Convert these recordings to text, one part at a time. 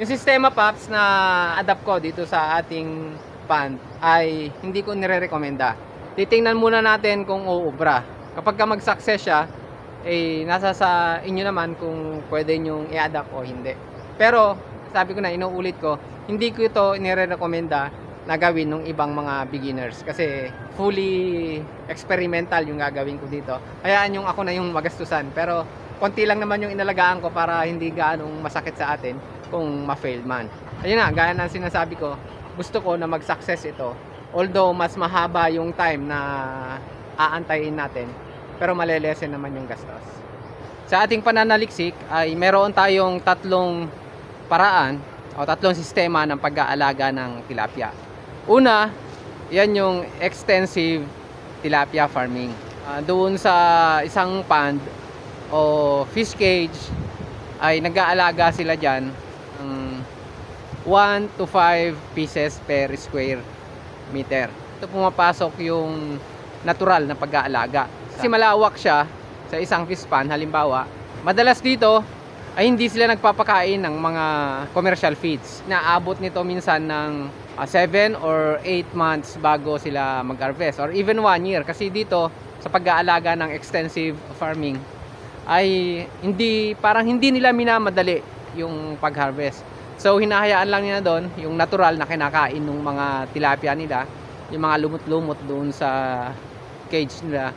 Yung sistema Paps na adapt ko dito sa ating pond ay hindi ko nire-recommenda. Titingnan muna natin kung uubra. Kapag ka mag-success siya, nasa sa inyo naman kung pwede nyong i-adapt o hindi. Pero sabi ko na, inuulit ko, hindi ko ito nire-recommenda na gawin ng ibang mga beginners kasi fully experimental yung gagawin ko dito. Hayaan yung ako na yung magastusan, pero konti lang naman yung inalagaan ko para hindi gaanong masakit sa atin kung ma-fail man. Ayun na, gaya ng sinasabi ko, gusto ko na mag-success ito. Although mas mahaba yung time na aantayin natin, pero malelesen naman yung gastos. Sa ating pananaliksik ay meron tayong tatlong paraan o tatlong sistema ng pag-aalaga ng tilapia. Una, yan yung extensive tilapia farming. Doon sa isang pond o fish cage ay nag-aalaga sila dyan ng 1 to 5 pieces per square meter. Ito pumapasok yung natural na pag-aalaga. Kasi malawak siya sa isang fish pond, halimbawa, madalas dito ay hindi sila nagpapakain ng mga commercial feeds. Naabot nito minsan ng 7 or 8 months bago sila mag-harvest or even 1 year. Kasi dito sa pag-aalaga ng extensive farming ay parang hindi nila minamadali yung pag-harvest. So hinahayaan lang nila doon yung natural na kinakain ng mga tilapia nila, yung mga lumot-lumot doon sa cage nila.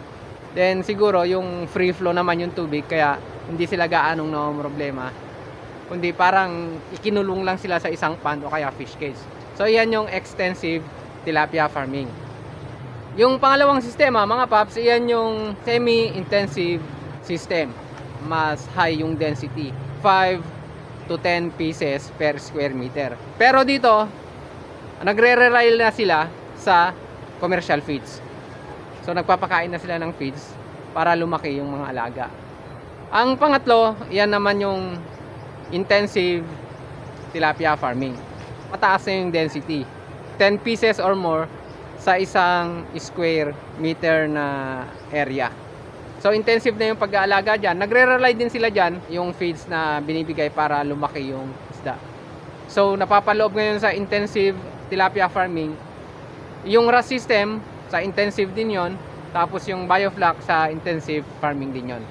Then siguro yung free flow naman yung tubig, kaya hindi sila gaanong na problema, kundi parang ikinulong lang sila sa isang pond o kaya fish cage. So yan yung extensive tilapia farming. Yung pangalawang sistema mga paps, yan yung semi-intensive system. Mas high yung density, 5 to 10 pieces per square meter. Pero dito nagre-rely na sila sa commercial feeds. So nagpapakain na sila ng feeds para lumaki yung mga alaga. Ang pangatlo, yan naman yung intensive tilapia farming. Mataas na yung density, 10 pieces or more sa isang square meter na area. So intensive na yung pag-aalaga dyan. Nagre-rely din sila dyan yung feeds na binibigay para lumaki yung isda. So napapaloob ngayon sa intensive tilapia farming yung RAS system. Sa intensive din yon, tapos yung biofloc sa intensive farming din yon.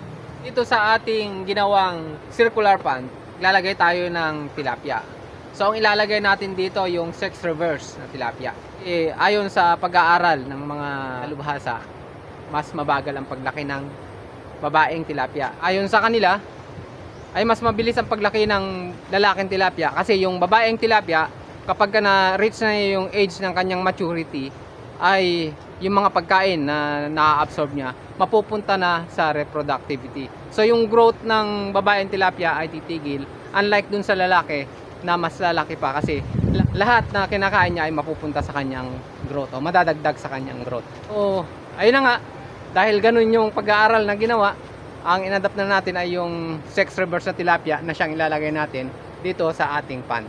Dito sa ating ginawang circular pond, ilalagay tayo ng tilapia. So ang ilalagay natin dito yung sex reverse na tilapia. Ayon sa pag-aaral ng mga lubhasa, mas mabagal ang paglaki ng babaeng tilapia. Ayon sa kanila, ay mas mabilis ang paglaki ng lalaking tilapia kasi yung babaeng tilapia, kapag na-reach na yung age ng kanyang maturity, ay yung mga pagkain na na-absorb niya mapupunta na sa reproductivity. So yung growth ng babaeng tilapia ay titigil, unlike dun sa lalaki na mas lalaki pa kasi lahat na kinakain niya ay mapupunta sa kanyang growth o madadagdag sa kanyang growth. So ayun na nga, dahil ganun yung pag-aaral na ginawa, ang inadapt na natin ay yung sex reverse na tilapia na siyang ilalagay natin dito sa ating pond.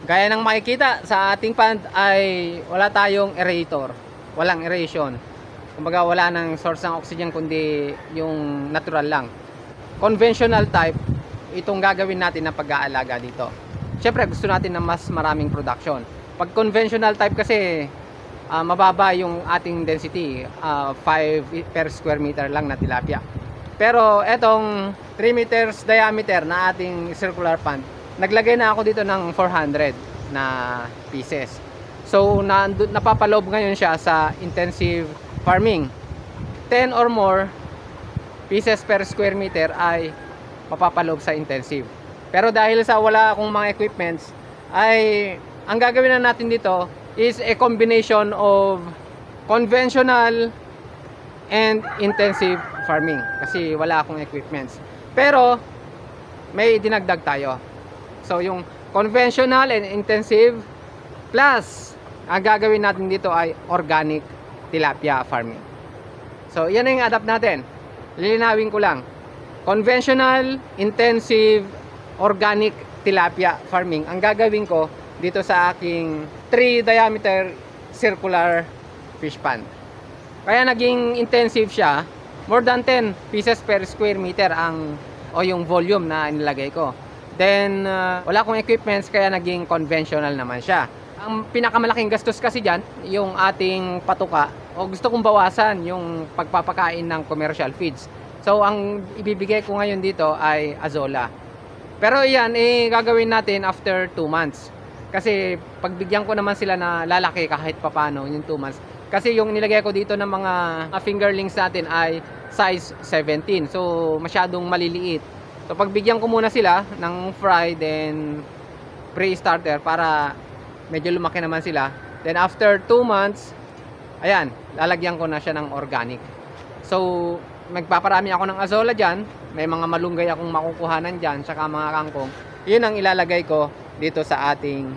Gaya ng makikita sa ating pond ay wala tayong aerator, walang aeration. Kumbaga wala nang source ng oxygen kundi yung natural lang. Conventional type itong gagawin natin na pag-aalaga dito. Siyempre gusto natin na mas maraming production. Pag conventional type kasi mababa yung ating density, 5 per square meter lang na tilapia. Pero etong 3 meters diameter na ating circular pond, naglagay na ako dito ng 400 na pieces. So napapaloob ngayon siya sa intensive farming. 10 or more pieces per square meter ay mapapaloob sa intensive. Pero dahil sa wala akong mga equipments, ay ang gagawin na natin dito is a combination of conventional and intensive farming kasi wala akong equipments. Pero may dinagdag tayo. So yung conventional and intensive plus ang gagawin natin dito ay organic tilapia farming. So yan ang adapt natin. Lilinawin ko lang. Conventional, intensive, organic tilapia farming. Ang gagawin ko dito sa aking 3 diameter circular fish pond. Kaya naging intensive siya. More than 10 pieces per square meter yung volume na inilagay ko. Then, wala akong equipments kaya naging conventional naman siya. Ang pinakamalaking gastos kasi dyan, yung ating patuka, o gusto kong bawasan yung pagpapakain ng commercial feeds. So, ang ibibigay ko ngayon dito ay Azola. Pero yan, gagawin natin after 2 months. Kasi pagbigyan ko naman sila na lalaki kahit papano yung 2 months. Kasi yung nilagay ko dito ng mga fingerlings natin ay size 17. So, masyadong maliliit. So, pagbigyan ko muna sila ng fry, then pre-starter para medyo lumaki naman sila. Then after 2 months, ayan, lalagyan ko na siya ng organic. So, magpaparami ako ng Azola dyan. May mga malunggay akong makukuhanan dyan, saka mga kangkong. Yun ang ilalagay ko dito sa ating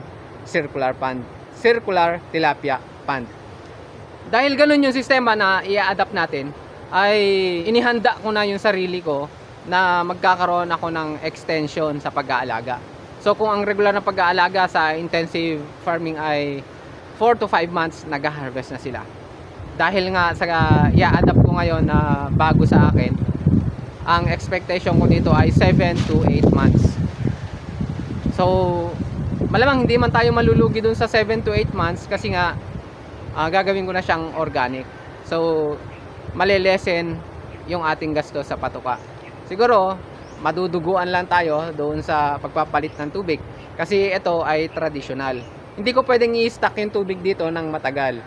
circular pond. Circular tilapia pond. Dahil ganun yung sistema na i-adapt natin, ay inihanda ko na yung sarili ko na magkakaroon ako ng extension sa pag-aalaga. So kung ang regular na pag-aalaga sa intensive farming ay 4 to 5 months, nag-harvest na sila. Dahil nga sa i-adapt ko ngayon na bago sa akin, ang expectation ko dito ay 7 to 8 months. So malamang hindi man tayo malulugi dun sa 7 to 8 months kasi nga gagawin ko na siyang organic. So malilesen yung ating gasto sa patuka. Siguro maduduguan lang tayo doon sa pagpapalit ng tubig kasi ito ay traditional. Hindi ko pwedeng i-stack yung tubig dito ng matagal.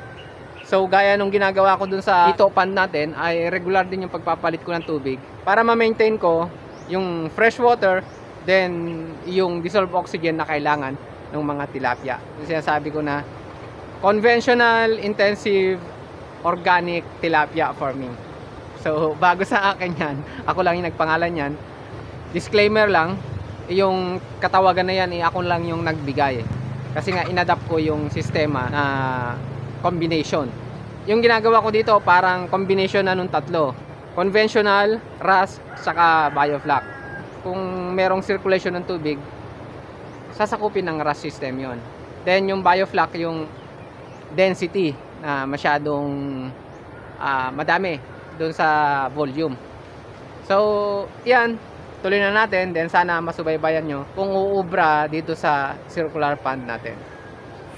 So gaya nung ginagawa ko dun sa ito pond natin, ay regular din yung pagpapalit ko ng tubig para ma-maintain ko yung fresh water, then yung dissolved oxygen na kailangan ng mga tilapia. Kasi sinasabi ko na conventional, intensive, organic tilapia farming. So bago sa akin yan, ako lang yung nagpangalan yan. Disclaimer lang, yung katawagan na yan ako lang yung nagbigay. Kasi nga inadapt ko yung sistema na combination. Yung ginagawa ko dito parang combination na nung tatlo. Conventional, RAS, saka bioflak. Kung merong circulation ng tubig, sasakupin ng RAS system yon. Then yung bioflak, yung density na masyadong madami doon sa volume. So yan, tuloy na natin. Then sana masubaybayan nyo kung uubra dito sa circular pond natin.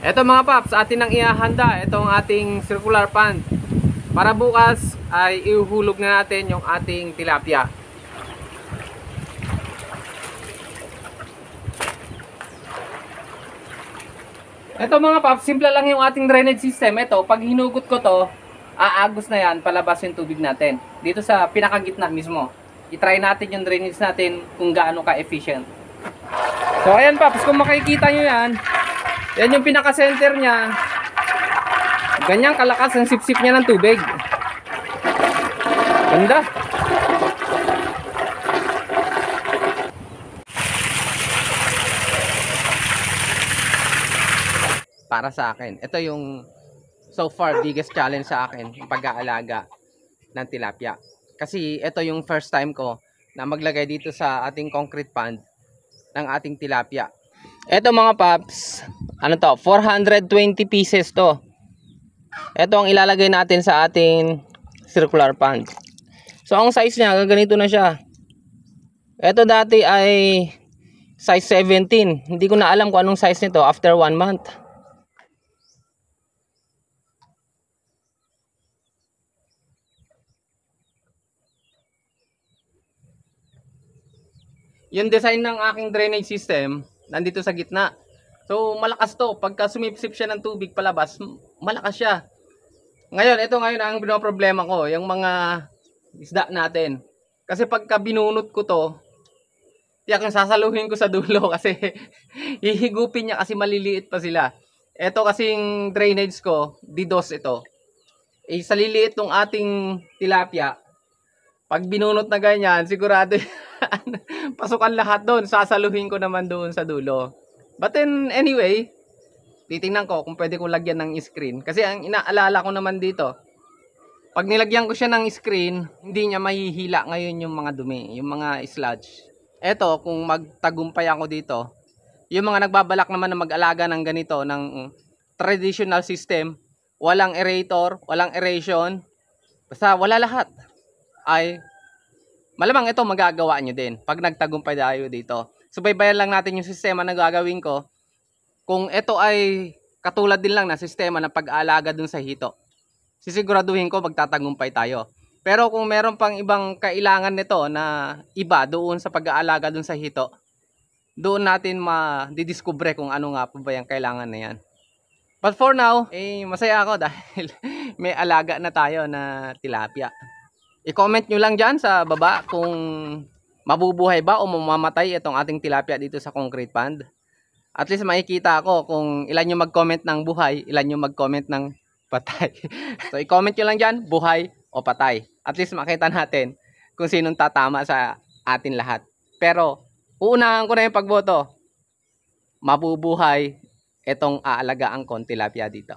Eto mga paps, atin ang ihahanda itong ating circular pond para bukas ay ihuhulog na natin yung ating tilapia. Ito mga paps, simple lang yung ating drainage system. Ito, pag hinugot ko to, aagos na yan, palabas yung tubig natin. Dito sa pinakagitna mismo. I-try natin yung drainage natin kung gaano ka-efficient. So ayan paps, kung makikita nyo yan, yan yung pinaka-center niya. Ganyang kalakas ang sipsip niya ng tubig. Ganda. Para sa akin, ito yung so far biggest challenge sa akin, yung pag-aalaga ng tilapia. Kasi ito yung first time ko na maglagay dito sa ating concrete pond ng ating tilapia. Ito mga paps, ano to, 420 pieces to. Ito ang ilalagay natin sa ating circular pond. So ang size niya, ganito na siya. Ito dati ay size 17. Hindi ko na alam kung anong size nito after 1 month. Yung design ng aking drainage system nandito sa gitna. So malakas to. Pagka sumipsip siya ng tubig palabas, malakas siya. Ngayon, ito ngayon ang binoproblema ko, yung mga isda natin. Kasi pagka binunot ko to, tiyak yung sasaluhin ko sa dulo kasi hihigupin niya kasi maliliit pa sila. Ito kasing drainage ko, DDoS ito. Sa liliit ng ating tilapia, pag binunot na ganyan, sigurado pasukan lahat doon. Sasaluhin ko naman doon sa dulo. But then, anyway, titingnan ko kung pwede kong lagyan ng screen. Kasi ang inaalala ko naman dito, pag nilagyan ko siya ng screen, hindi niya mahihila ngayon yung mga dumi, yung mga sludge. Eto, kung magtagumpay ako dito, yung mga nagbabalak naman na mag-alaga ng ganito, ng traditional system, walang aerator, walang aeration, basta wala lahat, ay malamang ito magagawa nyo din pag nagtagumpay tayo dito. subaybayan lang natin yung sistema na gagawin ko. Kung ito ay katulad din lang na sistema ng pag-aalaga dun sa hito, sisiguraduhin ko magtatagumpay tayo. Pero kung meron pang ibang kailangan nito na iba doon sa pag-aalaga dun sa hito, doon natin ma-didiscover kung ano nga pa ba yung kailangan na yan. But for now, masaya ako dahil may alaga na tayo na tilapia. I-comment nyo lang dyan sa baba kung mabubuhay ba o mamamatay itong ating tilapia dito sa concrete pond. At least makikita ako kung ilan yung mag-comment ng buhay, ilan yung mag-comment ng patay. So i-comment nyo lang dyan, buhay o patay. At least makita natin kung sinong tatama sa atin lahat. Pero uunahan ko na yung pagboto. Mabubuhay itong aalagaan kong tilapia dito.